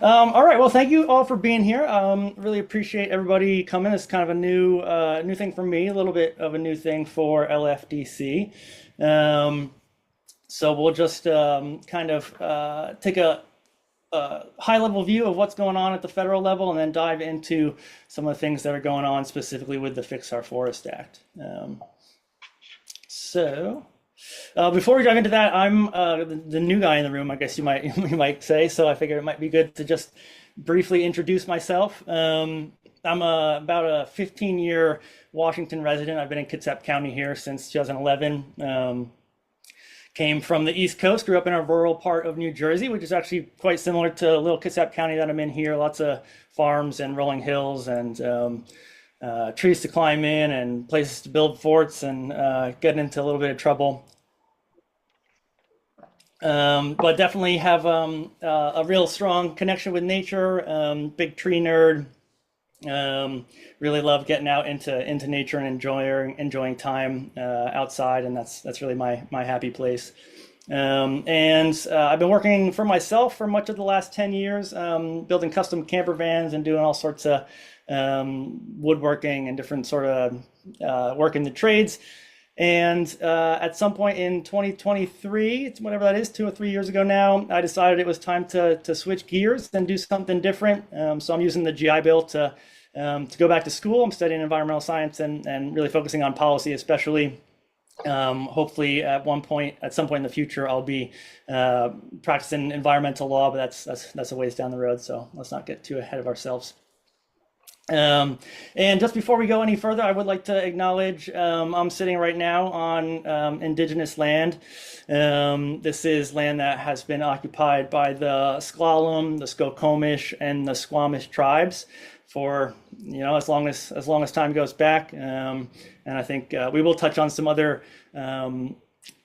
All right. Well, thank you all for being here. Really appreciate everybody coming. It's kind of a new thing for me, a little bit of a new thing for LFDC. Um, so we'll just kind of take a high-level view of what's going on at the federal level, and then dive into some of the things that are going on specifically with the Fix Our Forest Act. So. Before we dive into that, I'm the new guy in the room, I guess you might you might say. So I figured it might be good to just briefly introduce myself. I'm about a 15-year Washington resident. I've been in Kitsap County here since 2011. Came from the East Coast, grew up in a rural part of New Jersey, which is actually quite similar to little Kitsap County that I'm in here. Lots of farms and rolling hills and trees to climb in and places to build forts and get into a little bit of trouble. But definitely have a real strong connection with nature. Big tree nerd. Really love getting out into nature and enjoying time outside, and that's really my happy place. And I've been working for myself for much of the last 10 years, building custom camper vans and doing all sorts of woodworking and different sort of work in the trades. And at some point in 2023, whatever that is, 2 or 3 years ago now, I decided it was time to switch gears and do something different. So I'm using the GI Bill to go back to school. I'm studying environmental science and really focusing on policy, especially. Hopefully, at some point in the future, I'll be practicing environmental law, but that's a ways down the road. So let's not get too ahead of ourselves. And just before we go any further, I would like to acknowledge I'm sitting right now on indigenous land. This is land that has been occupied by the Sklallam, the Skokomish, and the Squamish tribes for as long as time goes back. And I think we will touch on some other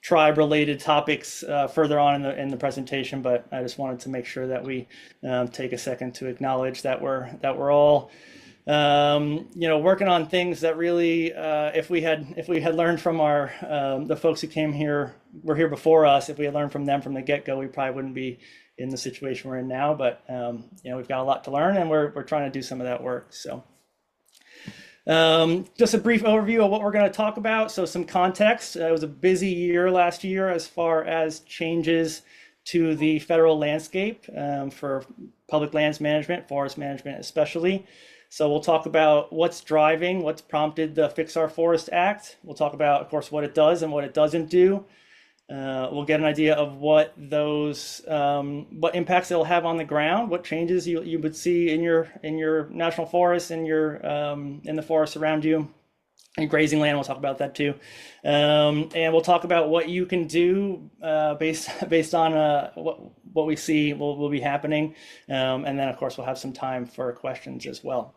tribe-related topics further on in the presentation, but I just wanted to make sure that we take a second to acknowledge that we're all working on things that really, if we had learned from the folks who were here before us, if we had learned from them from the get-go, we probably wouldn't be in the situation we're in now. But we've got a lot to learn, and we're trying to do some of that work. So, just a brief overview of what we're going to talk about. So, some context. It was a busy year last year as far as changes to the federal landscape for public lands management, forest management especially. So we'll talk about what's prompted the Fix Our Forest Act. We'll talk about, of course, what it does and what it doesn't do. We'll get an idea of what impacts it'll have on the ground, what changes you would see in your national forest, in the forests around you, and grazing land. We'll talk about that too, and we'll talk about what you can do based on what we see will be happening, and then of course we'll have some time for questions as well.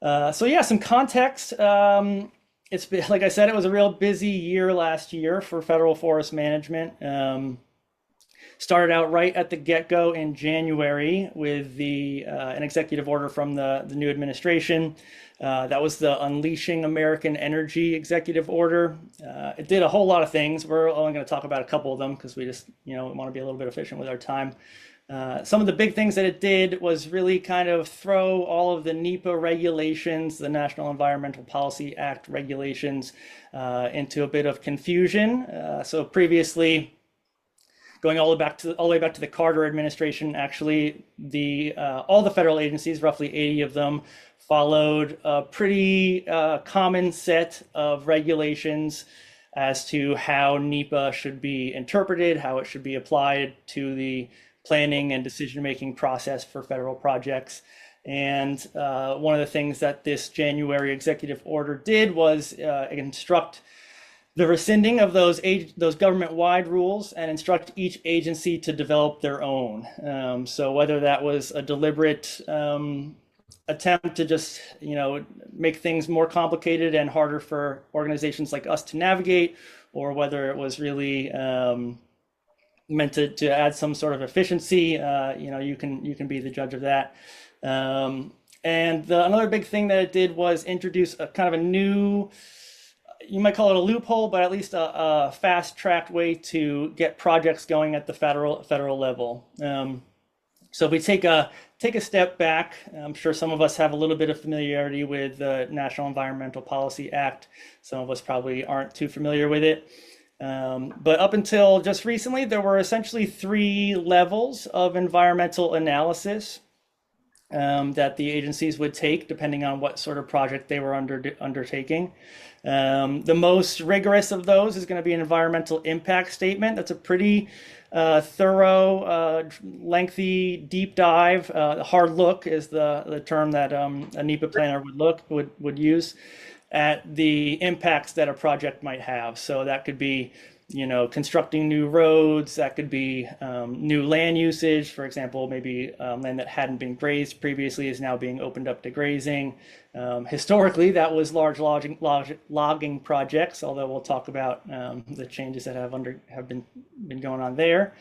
So yeah, some context. It's been, like I said, it was a real busy year last year for federal forest management. Started out right at the get-go in January with an executive order from the new administration. That was the Unleashing American Energy Executive Order. It did a whole lot of things. We're only going to talk about a couple of them because we just want to be a little bit efficient with our time. Some of the big things that it did was really kind of throw all of the NEPA regulations, the National Environmental Policy Act regulations, into a bit of confusion. So previously, going all the way back to the Carter administration, actually, all the federal agencies, roughly 80 of them, followed a pretty common set of regulations as to how NEPA should be interpreted, how it should be applied to the planning and decision-making process for federal projects. And one of the things that this January executive order did was instruct the rescinding of those government-wide rules and instruct each agency to develop their own. So whether that was a deliberate attempt to just make things more complicated and harder for organizations like us to navigate, or whether it was really meant to add some sort of efficiency, you can be the judge of that. And another big thing that it did was introduce a kind of a new, you might call it a loophole, but at least a fast-tracked way to get projects going at the federal level. So if we take a step back, I'm sure some of us have a little bit of familiarity with the National Environmental Policy Act. Some of us probably aren't too familiar with it. But up until just recently, there were essentially three levels of environmental analysis that the agencies would take depending on what sort of project they were undertaking. The most rigorous of those is going to be an environmental impact statement. That's a pretty thorough, lengthy, deep dive. Hard look is the term that a NEPA planner would use at the impacts that a project might have. So that could be, constructing new roads. That could be new land usage. For example, maybe land that hadn't been grazed previously is now being opened up to grazing. Historically, that was large logging projects, although we'll talk about the changes that have been going on there.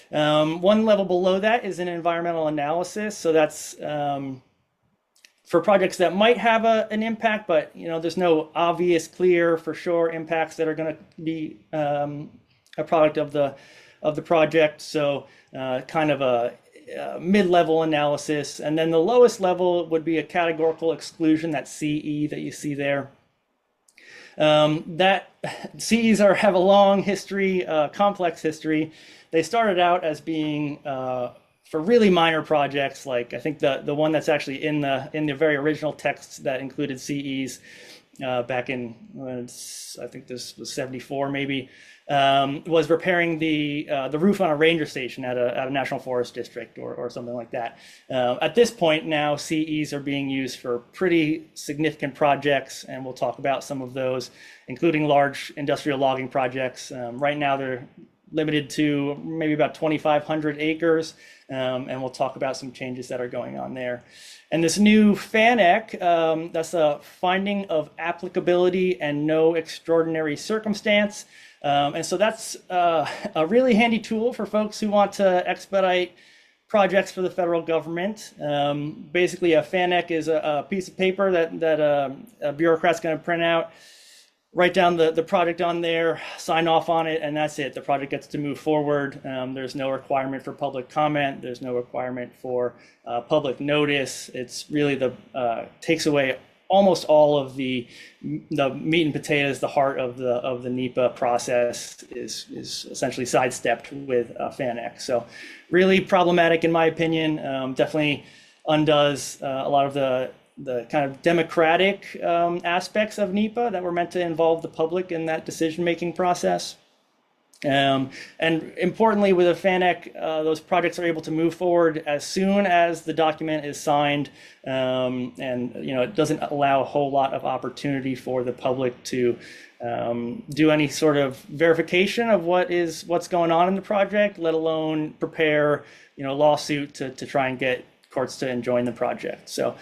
One level below that is an environmental analysis. So that's for projects that might have an impact, but there's no obvious, clear, for sure impacts that are going to be a product of the project. So kind of a mid-level analysis, and then the lowest level would be a categorical exclusion, that CE that you see there. That CEs have a long history, complex history. They started out as being for really minor projects, like I think the one that's actually in the very original texts that included CEs back in I think this was 74 maybe, was repairing the roof on a ranger station at a national forest district or something like that. At this point now, CEs are being used for pretty significant projects, and we'll talk about some of those, including large industrial logging projects. Right now they're limited to maybe about 2,500 acres, and we'll talk about some changes that are going on there. And this new FANEC, that's a finding of applicability and no extraordinary circumstance. And so that's a really handy tool for folks who want to expedite projects for the federal government. Basically, a FANEC is a piece of paper that a bureaucrat's going to print out, write down the project on there, sign off on it, and that's it. The project gets to move forward. There's no requirement for public comment. There's no requirement for public notice. It's really takes away almost all of the meat and potatoes. The heart of the NEPA process is essentially sidestepped with FANEC. So really problematic in my opinion. Definitely undoes a lot of the kind of democratic aspects of NEPA that were meant to involve the public in that decision-making process. And importantly, with a FANEC, those projects are able to move forward as soon as the document is signed, and it doesn't allow a whole lot of opportunity for the public to do any sort of verification of what's going on in the project, let alone prepare a lawsuit to try and get courts to enjoin the project. So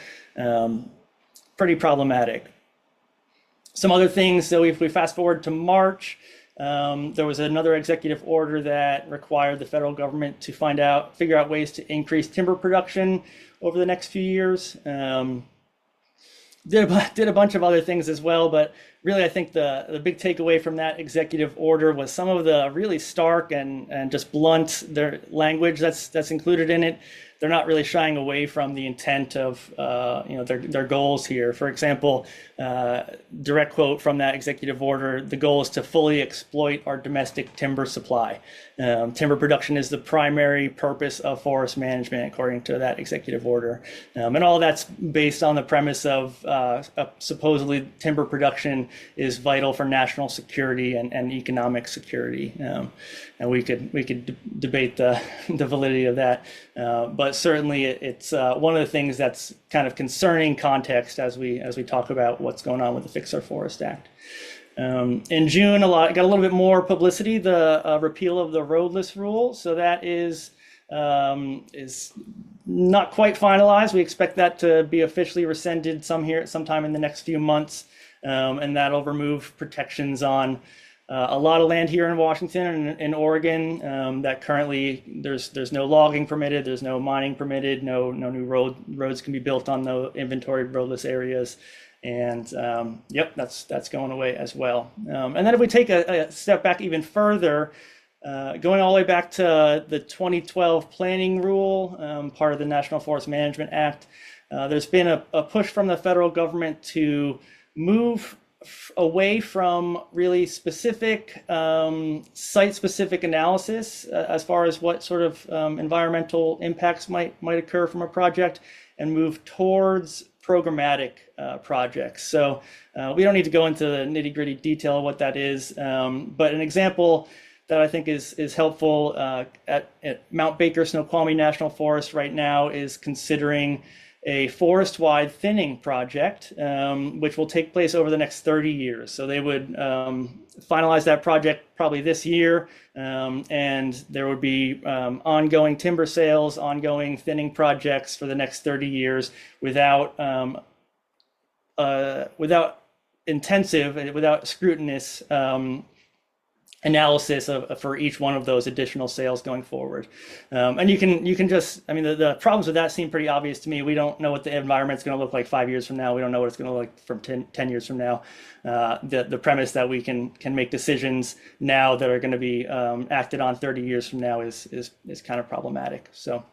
pretty problematic. Some other things, so if we fast forward to March, there was another executive order that required the federal government to figure out ways to increase timber production over the next few years. Did a bunch of other things as well, but really I think the big takeaway from that executive order was some of the really stark and just blunt their language that's included in it. They're not really shying away from the intent of their goals here. For example, direct quote from that executive order: the goal is to fully exploit our domestic timber supply. Timber production is the primary purpose of forest management, according to that executive order. And all that's based on the premise of supposedly timber production is vital for national security and economic security. And we could debate the validity of that, but certainly it's one of the things that's kind of concerning context as we talk about what's going on with the Fix Our Forest Act. In June, got a little bit more publicity, the repeal of the roadless rule. So that is not quite finalized. We expect that to be officially rescinded sometime in the next few months, and that'll remove protections on a lot of land here in Washington and in Oregon that currently there's no logging permitted, there's no mining permitted, no new roads can be built on the inventoried roadless areas, and that's going away as well. And then if we take a step back even further, Going all the way back to the 2012 planning rule, part of the National Forest Management Act, there's been a push from the federal government to move away from really specific site-specific analysis as far as what sort of environmental impacts might occur from a project, and move towards programmatic projects. So we don't need to go into the nitty-gritty detail of what that is, but an example that I think is helpful at Mount Baker Snoqualmie National Forest right now is considering a forest-wide thinning project, which will take place over the next 30 years. So they would finalize that project probably this year, and there would be ongoing timber sales, ongoing thinning projects for the next 30 years without intensive, without scrutinous analysis for each one of those additional sales going forward. And you can just, I mean, the problems with that seem pretty obvious to me. We don't know what the environment's going to look like 5 years from now. We don't know what it's going to look like from 10 years from now. The premise that we can make decisions now that are going to be acted on 30 years from now is kind of problematic. So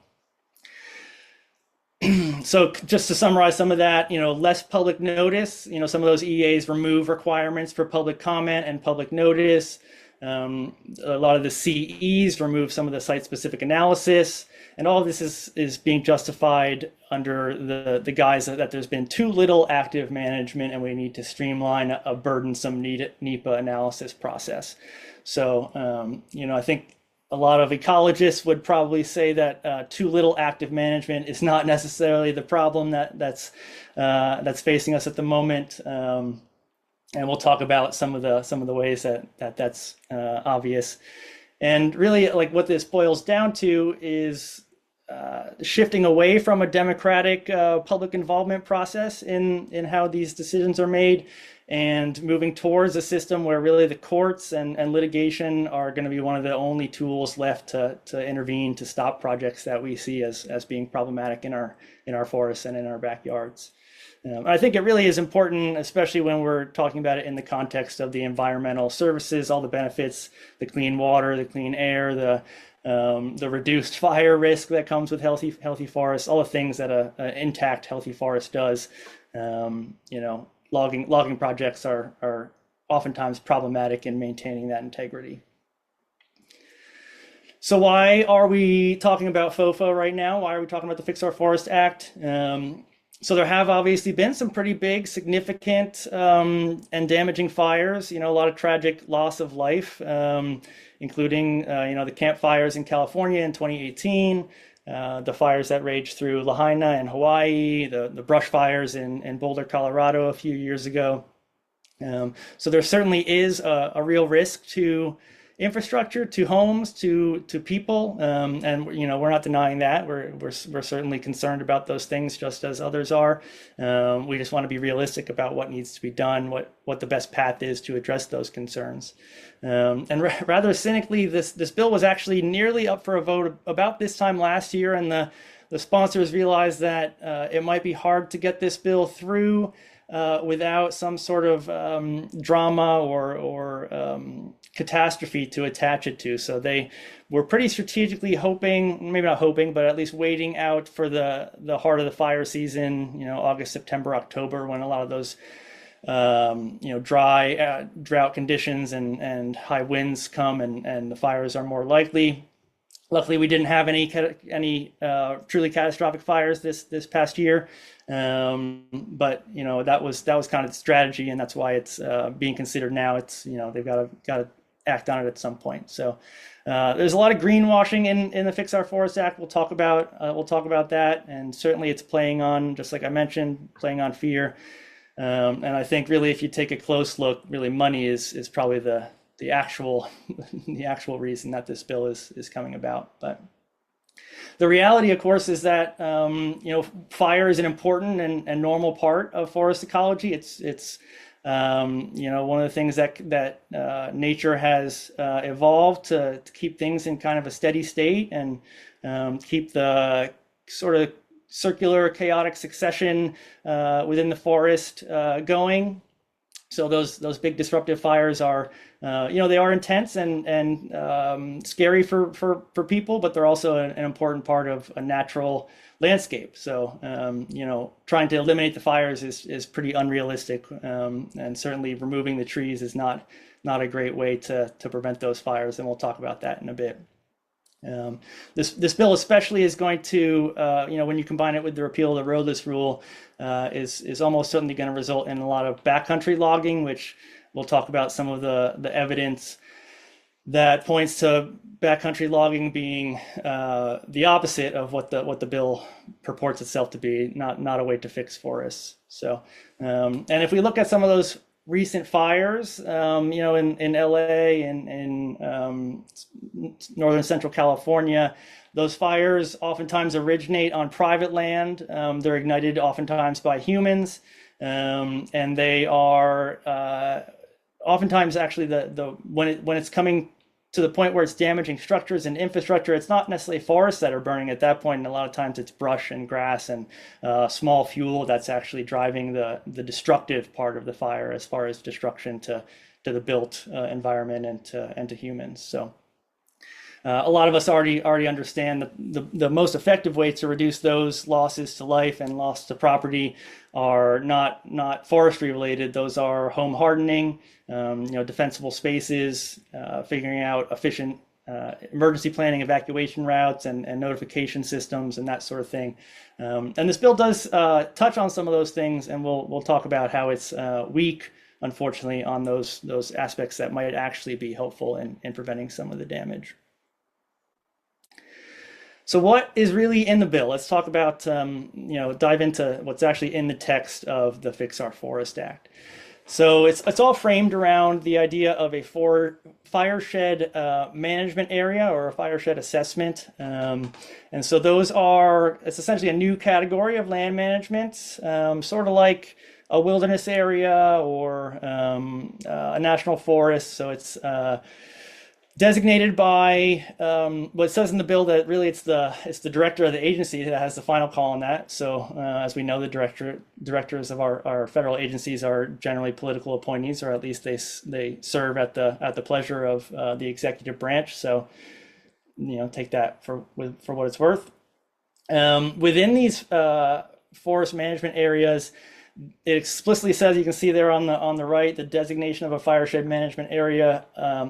just to summarize some of that, less public notice, some of those EAs remove requirements for public comment and public notice. A lot of the CEs remove some of the site-specific analysis, and all of this is being justified under the guise that there's been too little active management and we need to streamline a burdensome NEPA analysis process. So, I think a lot of ecologists would probably say that too little active management is not necessarily the problem that's facing us at the moment. And we'll talk about some of the ways that's obvious. And really, like, what this boils down to is shifting away from a democratic public involvement process in how these decisions are made, and moving towards a system where really the courts and litigation are going to be one of the only tools left to intervene to stop projects that we see as being problematic in our forests and in our backyards. I think it really is important, especially when we're talking about it in the context of the environmental services, all the benefits, the clean water, the clean air, the reduced fire risk that comes with healthy forests, all the things that an intact, healthy forest does. Logging projects are oftentimes problematic in maintaining that integrity. So why are we talking about FOFA right now? Why are we talking about the Fix Our Forest Act? So there have obviously been some pretty big, significant, and damaging fires. A lot of tragic loss of life, including the camp fires in California in 2018, the fires that raged through Lahaina in Hawaii, the brush fires in Boulder, Colorado a few years ago. So there certainly is a real risk to infrastructure, to homes, to people, and we're not denying that. We're certainly concerned about those things, just as others are. We just want to be realistic about what needs to be done, what the best path is to address those concerns. And rather cynically, this bill was actually nearly up for a vote about this time last year, and the sponsors realized that it might be hard to get this bill through without some sort of drama or catastrophe to attach it to. So they were pretty strategically hoping, maybe not hoping, but at least waiting out for the heart of the fire season, August, September, October, when a lot of those dry drought conditions and high winds come, and the fires are more likely. Luckily, we didn't have any truly catastrophic fires this past year, but that was kind of the strategy, and that's why it's being considered now. It's they've got to act on it at some point. So there's a lot of greenwashing in the Fix Our Forest Act. We'll talk about that, and certainly it's playing on, just like I mentioned, playing on fear. And I think really, if you take a close look, really money is probably the actual reason that this bill is coming about. But the reality, of course, is that fire is an important and normal part of forest ecology. It's one of the things that nature has evolved to keep things in kind of a steady state and keep the sort of circular chaotic succession within the forest going. So those big disruptive fires are, they are intense and scary for people, but they're also an important part of a natural landscape. So trying to eliminate the fires is pretty unrealistic, and certainly removing the trees is not a great way to prevent those fires. And we'll talk about that in a bit. This bill especially is going to, when you combine it with the repeal of the roadless rule, is almost certainly going to result in a lot of backcountry logging, which we'll talk about some of the evidence that points to backcountry logging being the opposite of what the bill purports itself to be, not a way to fix forests. So, and if we look at some of those recent fires, in LA and in northern central California, those fires oftentimes originate on private land. They're ignited oftentimes by humans, and they are oftentimes actually when it's coming to the point where it's damaging structures and infrastructure, it's not necessarily forests that are burning at that point, and a lot of times it's brush and grass and small fuel that's actually driving the destructive part of the fire as far as destruction to the built environment and to humans. So a lot of us already understand the most effective way to reduce those losses to life and loss to property are not forestry related. Those are home hardening, defensible spaces, figuring out efficient emergency planning, evacuation routes, and notification systems, and that sort of thing. And this bill does touch on some of those things, and we'll talk about how it's weak, unfortunately, on those aspects that might actually be helpful in preventing some of the damage. So what is really in the bill? Let's talk about, dive into what's actually in the text of the Fix Our Forest Act. So it's all framed around the idea of a fireshed management area or a fireshed assessment. And so it's essentially a new category of land management, sort of like a wilderness area or a national forest. So it's designated by what it says in the bill that really it's the director of the agency that has the final call on that. So as we know, the directors of our federal agencies are generally political appointees, or at least they serve at the pleasure of the executive branch. So take that for what it's worth. Within these forest management areas, it explicitly says, you can see there on the right, the designation of a fireshed management area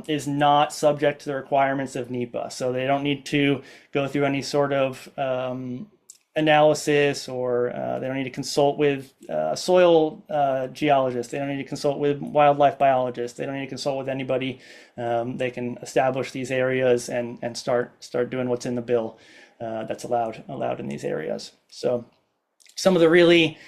is not subject to the requirements of NEPA. So they don't need to go through any sort of analysis, or they don't need to consult with soil geologists. They don't need to consult with wildlife biologists. They don't need to consult with anybody. They can establish these areas and start doing what's in the bill that's allowed in these areas. So some of the really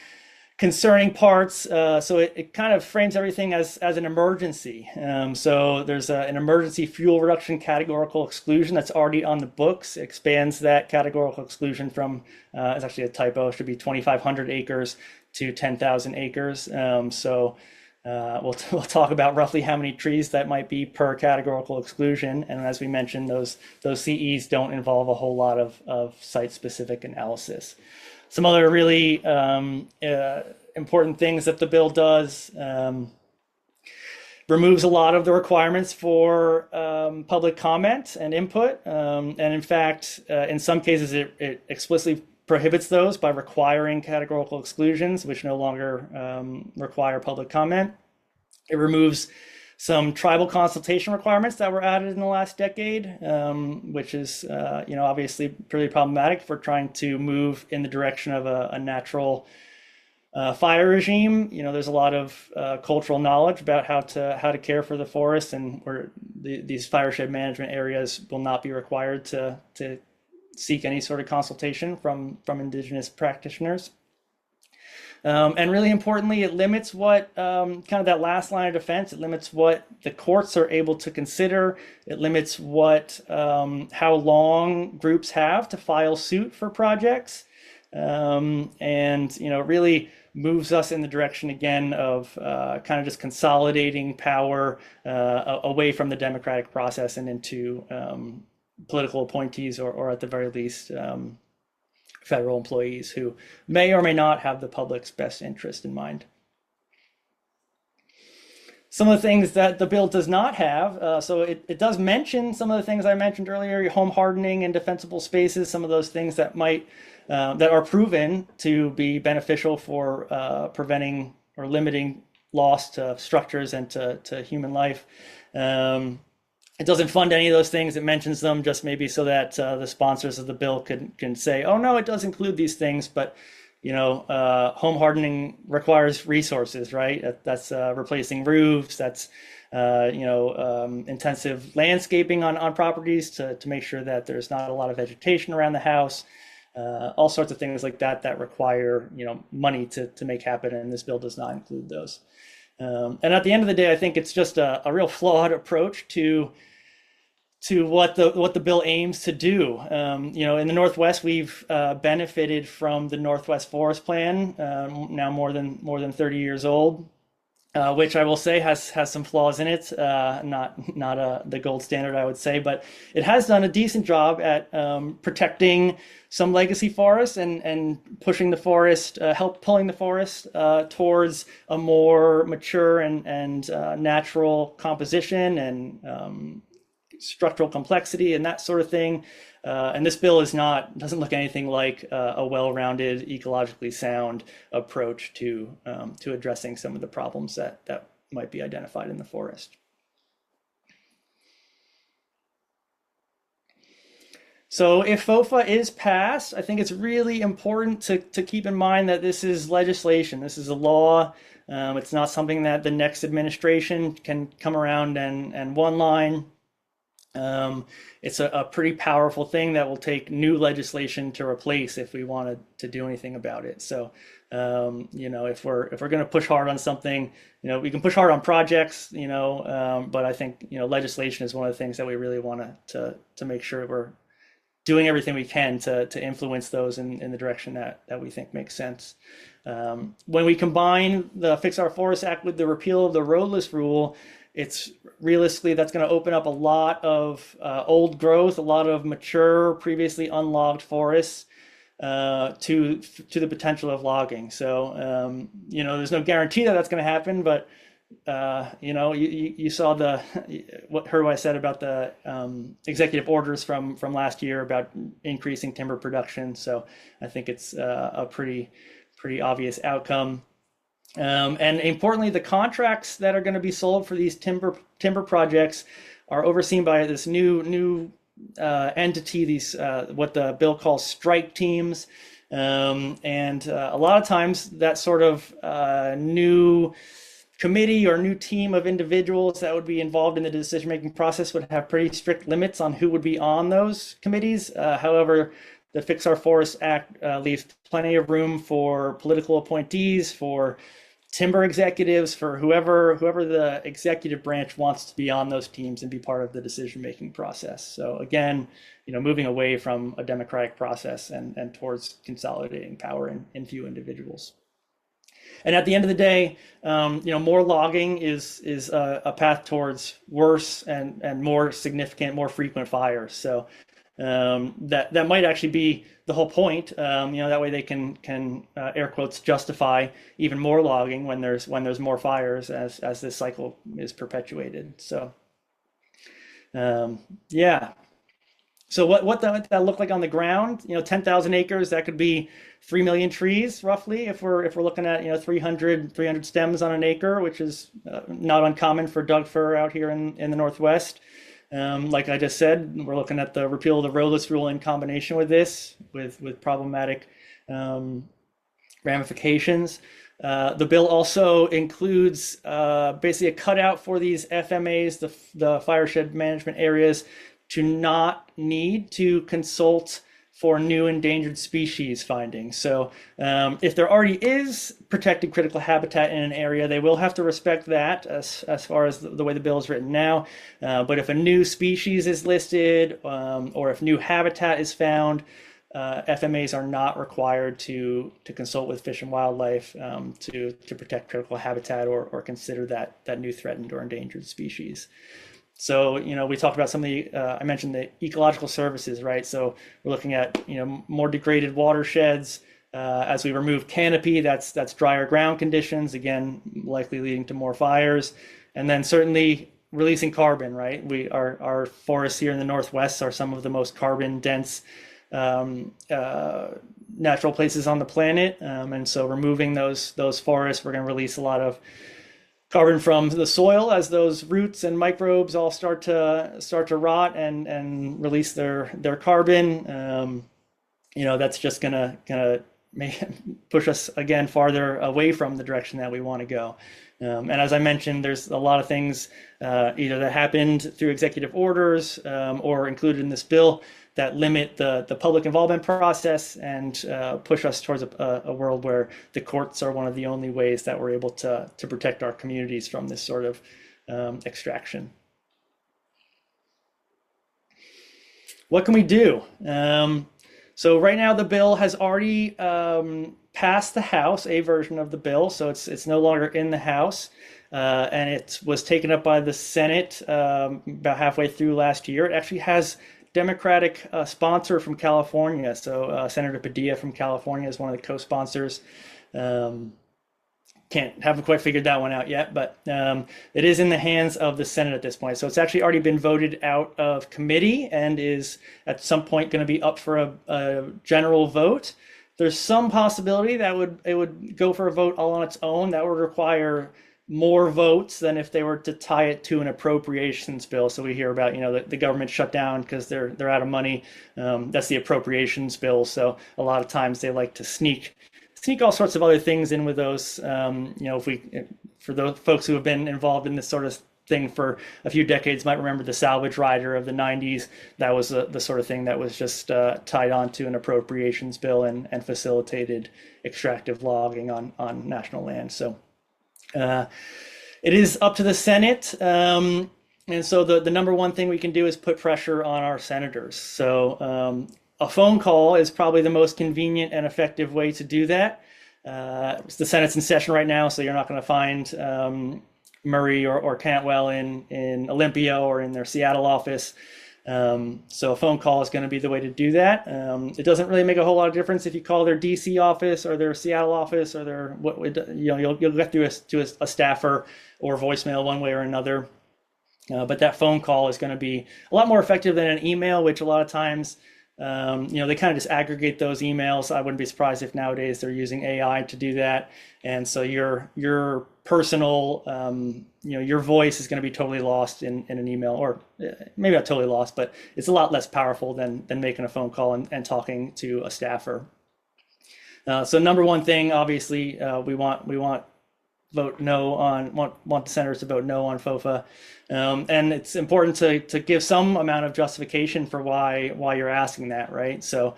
concerning parts, so it kind of frames everything as an emergency. So there's an emergency fuel reduction categorical exclusion that's already on the books. It expands that categorical exclusion from, it's actually a typo, it should be 2,500 acres to 10,000 acres. So we'll talk about roughly how many trees that might be per categorical exclusion. And as we mentioned, those CEs don't involve a whole lot of site-specific analysis. Some other really important things that the bill does: removes a lot of the requirements for public comment and input. And in fact, in some cases, it explicitly prohibits those by requiring categorical exclusions, which no longer require public comment. It removes some tribal consultation requirements that were added in the last decade, which is, obviously pretty problematic for trying to move in the direction of a natural fire regime. There's a lot of cultural knowledge about how to care for the forest, and where these fireshed management areas will not be required to seek any sort of consultation from indigenous practitioners. And really importantly, it limits what kind of that last line of defense. It limits what the courts are able to consider. It limits how long groups have to file suit for projects, and really moves us in the direction again of kind of just consolidating power away from the democratic process and into political appointees, or at the very least federal employees who may or may not have the public's best interest in mind. some of the things that the bill does not have. So it does mention some of the things I mentioned earlier, your home hardening and defensible spaces, some of those things that might that are proven to be beneficial for preventing or limiting loss to structures and to human life. It doesn't fund any of those things. It mentions them just maybe so that the sponsors of the bill can say, oh no, it does include these things, but home hardening requires resources, right? That's replacing roofs. That's intensive landscaping on properties to make sure that there's not a lot of vegetation around the house. All sorts of things like that require money to make happen, and this bill does not include those. And at the end of the day, I think it's just a real flawed approach to what the bill aims to do. In the Northwest, we've benefited from the Northwest Forest Plan, now more than 30 years old, which I will say has some flaws in it. Not the gold standard, I would say, but it has done a decent job at protecting some legacy forests and pushing the forest, pulling the forest towards a more mature and natural composition and structural complexity and that sort of thing. And this bill doesn't look anything like a well-rounded, ecologically sound approach to addressing some of the problems that might be identified in the forest. So if FOFA is passed, I think it's really important to keep in mind that this is legislation. This is a law. It's not something that the next administration can come around and one line. It's a pretty powerful thing that will take new legislation to replace if we wanted to do anything about it. So, if we're going to push hard on something, we can push hard on projects, but I think legislation is one of the things that we really want to make sure we're doing everything we can to influence those in the direction that we think makes sense. When we combine the Fix Our Forests Act with the repeal of the roadless rule, it's realistically that's going to open up a lot of old growth, a lot of mature, previously unlogged forests to the potential of logging. So there's no guarantee that that's going to happen, but you saw what I said about the executive orders from last year about increasing timber production. So I think it's a pretty obvious outcome. And importantly, the contracts that are going to be sold for these timber projects are overseen by this new entity, these what the bill calls strike teams. And a lot of times that sort of new committee or new team of individuals that would be involved in the decision-making process would have pretty strict limits on who would be on those committees. However, the Fix Our Forests Act leaves plenty of room for political appointees, for timber executives, for whoever the executive branch wants to be on those teams and be part of the decision-making process. So again, moving away from a democratic process and towards consolidating power in few individuals. And at the end of the day, more logging is a path towards worse and more significant, more frequent fires. So that might actually be the whole point. That way they can air quotes justify even more logging when there's more fires as this cycle is perpetuated. So yeah. So what that look like on the ground? 10,000 acres, that could be 3 million trees roughly if we're looking at 300 stems on an acre, which is not uncommon for Doug fir out here in the Northwest. Like I just said, we're looking at the repeal of the roadless rule in combination with this, with problematic ramifications. The bill also includes basically a cutout for these FMAs, the fireshed management areas, to not need to consult for new endangered species findings. So if there already is protected critical habitat in an area, they will have to respect that as far as the way the bill is written now. But if a new species is listed or if new habitat is found, FMAs are not required to consult with Fish and Wildlife to protect critical habitat or consider that new threatened or endangered species. So, we talked about some of the, I mentioned the ecological services, right? So we're looking at, more degraded watersheds as we remove canopy, that's drier ground conditions, again, likely leading to more fires. And then certainly releasing carbon, right? Our forests here in the Northwest are some of the most carbon dense natural places on the planet. And so removing those forests, we're going to release a lot of carbon from the soil as those roots and microbes all start to rot and release their carbon. That's just gonna push us again farther away from the direction that we want to go. And as I mentioned, there's a lot of things either that happened through executive orders or included in this bill that limit the public involvement process and push us towards a world where the courts are one of the only ways that we're able to protect our communities from this sort of extraction. What can we do? So right now the bill has already passed the House, a version of the bill, so it's no longer in the House. And it was taken up by the Senate about halfway through last year. It actually has Democratic sponsor from California. So Senator Padilla from California is one of the co-sponsors. Haven't quite figured that one out yet, but it is in the hands of the Senate at this point. So it's actually already been voted out of committee and is at some point going to be up for a general vote. There's some possibility that it would go for a vote all on its own. That would require more votes than if they were to tie it to an appropriations bill. So we hear about, the government shut down because they're out of money. That's the appropriations bill. So a lot of times they like to sneak all sorts of other things in with those. For those folks who have been involved in this sort of thing for a few decades might remember the salvage rider of the 90s. That was the sort of thing that was just tied onto an appropriations bill and facilitated extractive logging on national land. So it is up to the Senate. And so the number one thing we can do is put pressure on our senators. So a phone call is probably the most convenient and effective way to do that. The Senate's in session right now, so you're not going to find Murray or Cantwell in Olympia or in their Seattle office. So a phone call is going to be the way to do that. It doesn't really make a whole lot of difference if you call their DC office or their Seattle office or you'll get through to a staffer or voicemail one way or another. But that phone call is going to be a lot more effective than an email, which a lot of times they kind of just aggregate those emails. I wouldn't be surprised if nowadays they're using AI to do that. And so your personal, your voice is going to be totally lost in an email, or maybe not totally lost, but it's a lot less powerful than making a phone call and talking to a staffer. So number one thing, obviously, we want vote no on, want the senators to vote no on FOFA. And it's important to give some amount of justification for why you're asking that, right? So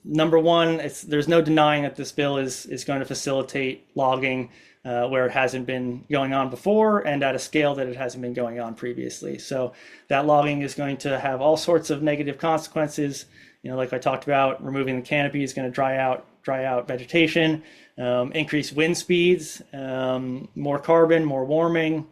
number one, there's no denying that this bill is going to facilitate logging where it hasn't been going on before and at a scale that it hasn't been going on previously. So that logging is going to have all sorts of negative consequences. Like I talked about, removing the canopy is going to dry out vegetation, increase wind speeds, more carbon, more warming.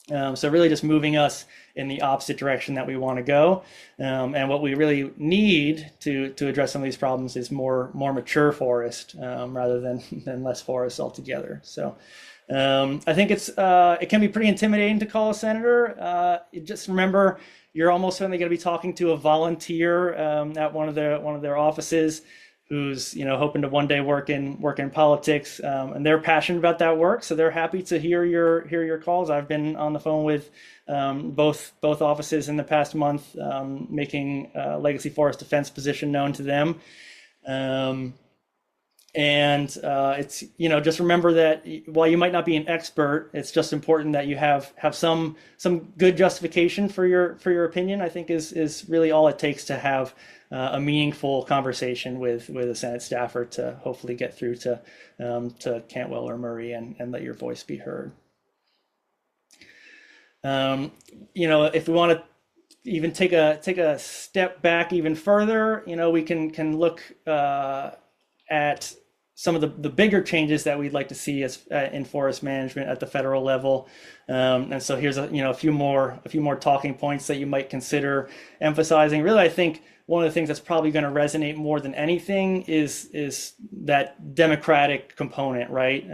So really just moving us in the opposite direction that we want to go. And what we really need to address some of these problems is more mature forest rather than less forest altogether. So I think it can be pretty intimidating to call a senator. Just remember, you're almost certainly going to be talking to a volunteer at one of their offices who's hoping to one day work in politics, and they're passionate about that work, so they're happy to hear your calls. I've been on the phone with both offices in the past month, making legacy forest defense position known to them. And it's just remember that while you might not be an expert, it's just important that you have some good justification for your opinion. I think is really all it takes to have a meaningful conversation with a Senate staffer to hopefully get through to Cantwell or Murray and let your voice be heard. If we want to even take a step back even further, we can look at some of the bigger changes that we'd like to see in forest management at the federal level. And so here's a few more talking points that you might consider emphasizing. Really, I think one of the things that's probably going to resonate more than anything is that democratic component, right?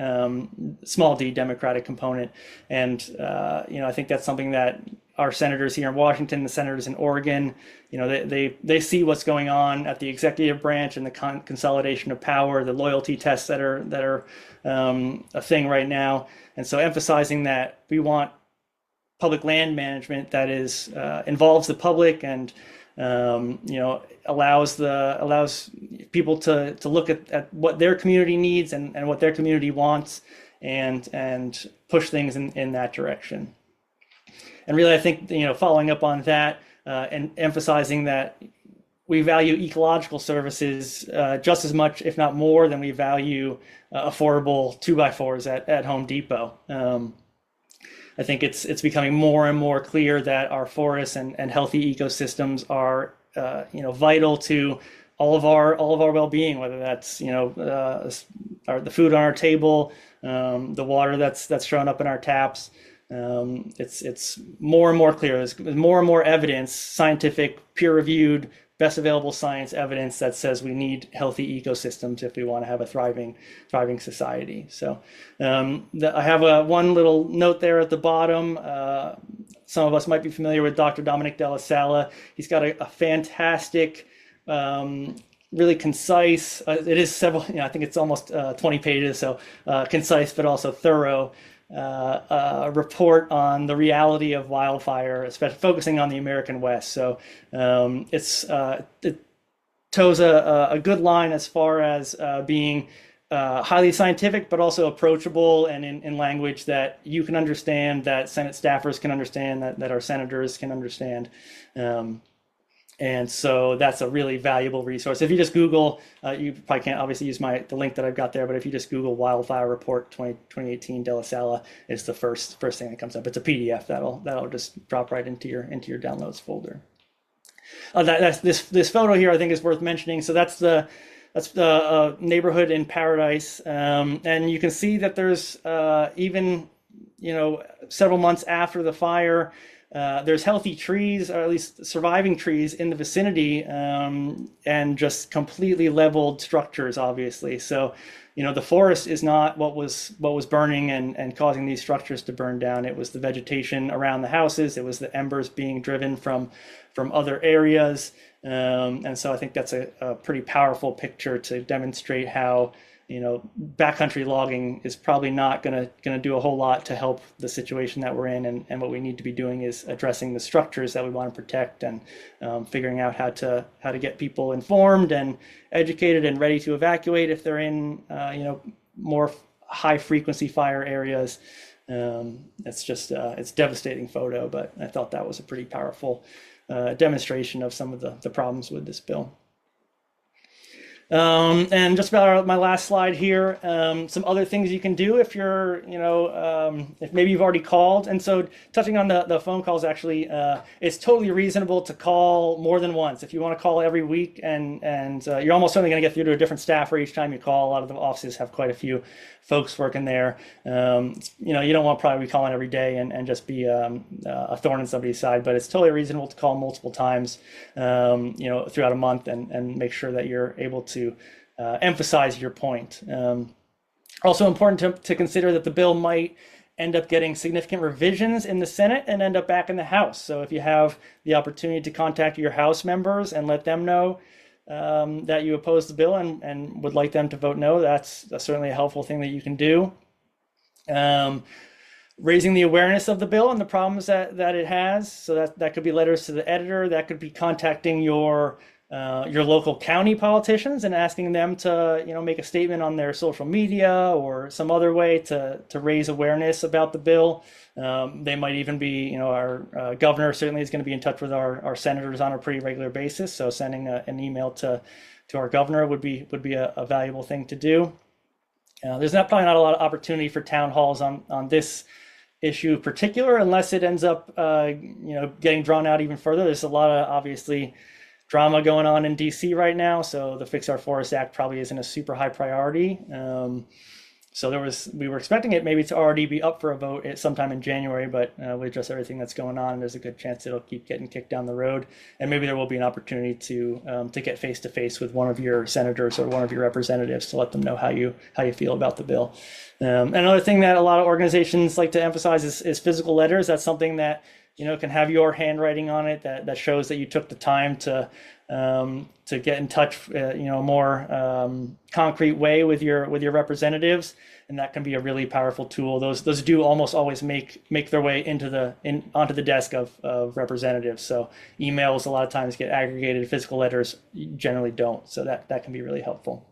Small d democratic component. And, I think that's something that our senators here in Washington, the senators in Oregon, they see what's going on at the executive branch and the consolidation of power, the loyalty tests that are a thing right now. And so emphasizing that we want public land management that involves the public and allows people to look at what their community needs and what their community wants and push things in that direction. And really, I think, following up on that and emphasizing that we value ecological services just as much, if not more, than we value affordable 2x4s at Home Depot. I think it's becoming more and more clear that our forests and healthy ecosystems are vital to all of our well-being, whether that's the food on our table, the water that's shown up in our taps. It's more and more clear. There's more and more evidence, scientific, peer-reviewed, best available science evidence that says we need healthy ecosystems if we want to have a thriving society. So I have one little note there at the bottom. Some of us might be familiar with Dr. Dominic Della Sala. He's got a fantastic, really concise, it is several, I think it's almost 20 pages, so concise but also thorough report on the reality of wildfire, especially focusing on the American West. So it toes a good line as far as being highly scientific, but also approachable and in language that you can understand, that Senate staffers can understand, that our senators can understand. And so that's a really valuable resource. If you just Google, you probably can't obviously use the link that I've got there, but if you just Google Wildfire Report 2018 Della Sala, it's the first thing that comes up. It's a PDF that'll just drop right into your downloads folder. This photo here I think is worth mentioning. So that's the neighborhood in Paradise, and you can see that there's even several months after the fire. There's healthy trees, or at least surviving trees in the vicinity, and just completely leveled structures, obviously. So, the forest is not what was burning and causing these structures to burn down. It was the vegetation around the houses. It was the embers being driven from other areas. And so I think that's a pretty powerful picture to demonstrate how backcountry logging is probably not going to do a whole lot to help the situation that we're in, and what we need to be doing is addressing the structures that we want to protect and figuring out how to get people informed and educated and ready to evacuate if they're in more high frequency fire areas. It's a devastating photo, but I thought that was a pretty powerful demonstration of some of the problems with this bill. And just about my last slide here, some other things you can do if you're, if maybe you've already called. And so touching on the phone calls, actually, it's totally reasonable to call more than once. If you want to call every week and you're almost only going to get through to a different staffer each time you call. A lot of the offices have quite a few folks working there. You don't want to probably be calling every day and just be a thorn in somebody's side, but it's totally reasonable to call multiple times, throughout a month and make sure that you're able to emphasize your point. Also important to consider that the bill might end up getting significant revisions in the Senate and end up back in the House. So if you have the opportunity to contact your House members and let them know that you oppose the bill and would like them to vote no, that's certainly a helpful thing that you can do. Raising the awareness of the bill and the problems that it has. So that could be letters to the editor, that could be contacting your local county politicians and asking them to make a statement on their social media or some other way to raise awareness about the bill. They might even be, our governor certainly is going to be in touch with our senators on a pretty regular basis. So sending an email to our governor would be a valuable thing to do. There's probably not a lot of opportunity for town halls on this issue in particular, unless it ends up getting drawn out even further. There's a lot of obviously drama going on in DC right now, so the Fix Our Forest Act probably isn't a super high priority. So we were expecting it maybe to already be up for a vote at sometime in January, but with just everything that's going on, there's a good chance it'll keep getting kicked down the road, and maybe there will be an opportunity to get face to face with one of your senators or one of your representatives to let them know how you feel about the bill. Another thing that a lot of organizations like to emphasize is physical letters. That's something that can have your handwriting on it that shows that you took the time to get in touch, a more concrete way with your representatives, and that can be a really powerful tool. Those do almost always make their way onto the desk of representatives. So emails a lot of times get aggregated, physical letters generally don't. So that can be really helpful.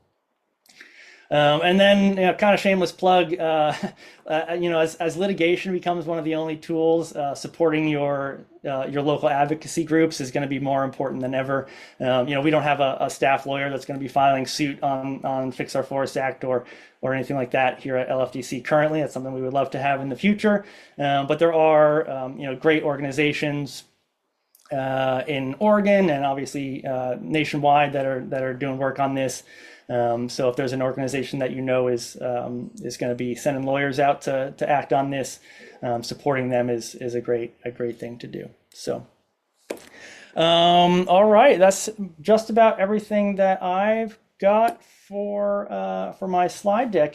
And then, kind of shameless plug, as litigation becomes one of the only tools, supporting your local advocacy groups is going to be more important than ever. We don't have a staff lawyer that's going to be filing suit on Fix Our Forest Act or anything like that here at LFDC currently. That's something we would love to have in the future. But there are, great organizations in Oregon and obviously nationwide that are doing work on this. So if there's an organization that is going to be sending lawyers out to act on this, supporting them is a great thing to do. So, all right, that's just about everything that I've got for my slide deck